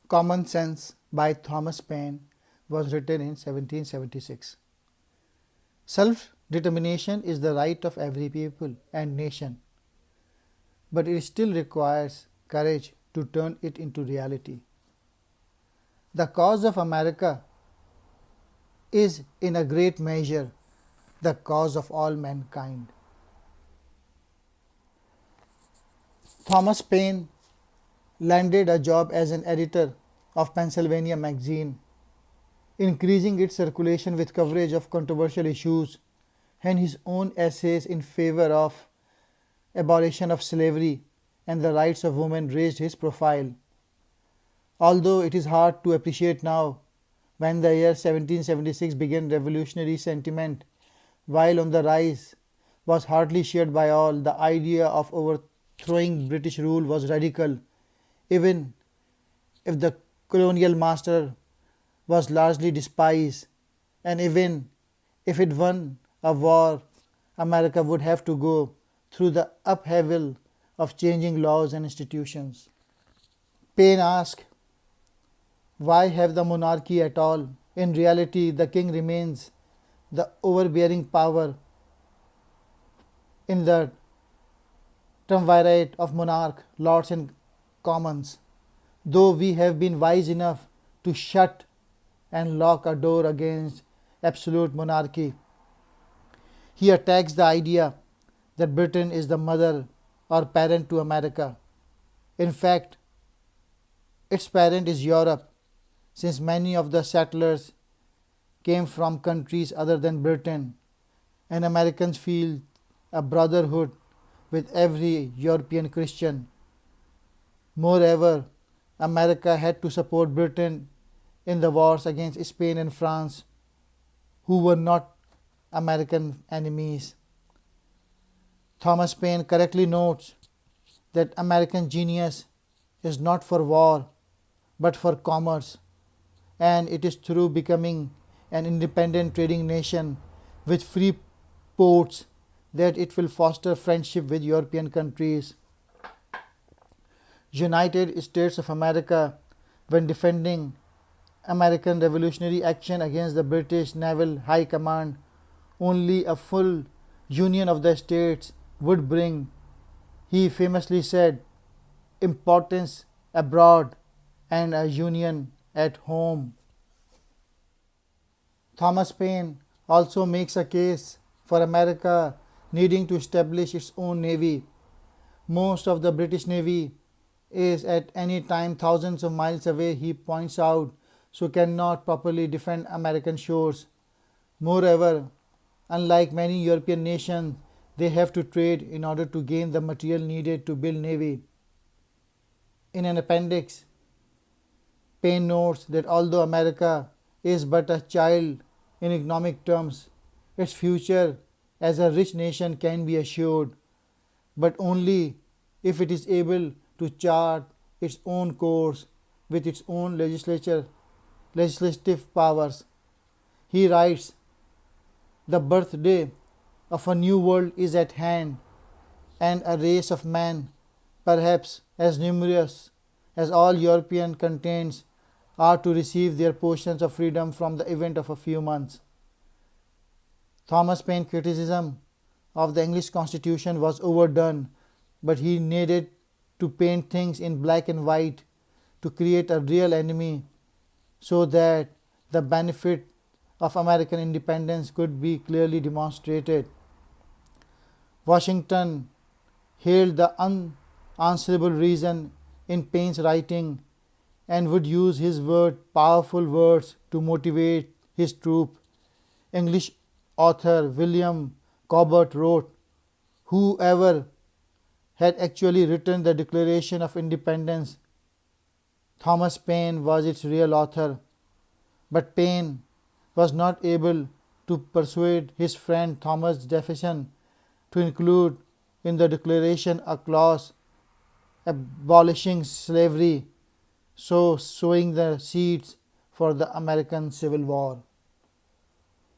Common Sense by Thomas Paine was written in 1776. Self-determination is the right of every people and nation, but it still requires courage to turn it into reality. The cause of America is in a great measure the cause of all mankind. Thomas Paine landed a job as an editor of Pennsylvania magazine, increasing its circulation with coverage of controversial issues, and his own essays in favor of abolition of slavery and the rights of women raised his profile. Although it is hard to appreciate now, when the year 1776 began, revolutionary sentiment, while on the rise, was hardly shared by all. The idea of overthrowing British rule was radical, even if the colonial master was largely despised, and even if it won a war, America would have to go through the upheaval of changing laws and institutions. Paine asked, why have the monarchy at all? In reality, the king remains the overbearing power in the triumvirate of monarch, lords and commons. Though we have been wise enough to shut and lock a door against absolute monarchy, he attacks the idea that Britain is the mother or parent to America. In fact, its parent is Europe, since many of the settlers came from countries other than Britain, and Americans feel a brotherhood with every European Christian. Moreover, America had to support Britain in the wars against Spain and France, who were not American enemies. Thomas Paine correctly notes that American genius is not for war but for commerce, and it is through becoming an independent trading nation with free ports that it will foster friendship with European countries. United States of America, when defending American revolutionary action against the British Naval High Command, only a full union of the states would bring, he famously said, importance abroad and a union at home. Thomas Paine also makes a case for America needing to establish its own navy. Most of the British Navy is at any time thousands of miles away, he points out, so cannot properly defend American shores. Moreover, unlike many European nations, they have to trade in order to gain the material needed to build navy. In an appendix, Paine notes that although America is but a child in economic terms, its future as a rich nation can be assured, but only if it is able to chart its own course with its own legislative powers. He writes, the birthday of a new world is at hand, and a race of men, perhaps as numerous as all European continents, are to receive their portions of freedom from the event of a few months. Thomas Paine's criticism of the English Constitution was overdone, but he needed to paint things in black and white to create a real enemy so that the benefit of American independence could be clearly demonstrated. Washington hailed the unanswerable reason in Paine's writing and would use his powerful words to motivate his troop. English author William Cobbett wrote, whoever had actually written the Declaration of Independence, Thomas Paine was its real author. But Paine was not able to persuade his friend Thomas Jefferson to include in the Declaration a clause abolishing slavery, so sowing the seeds for the American Civil War.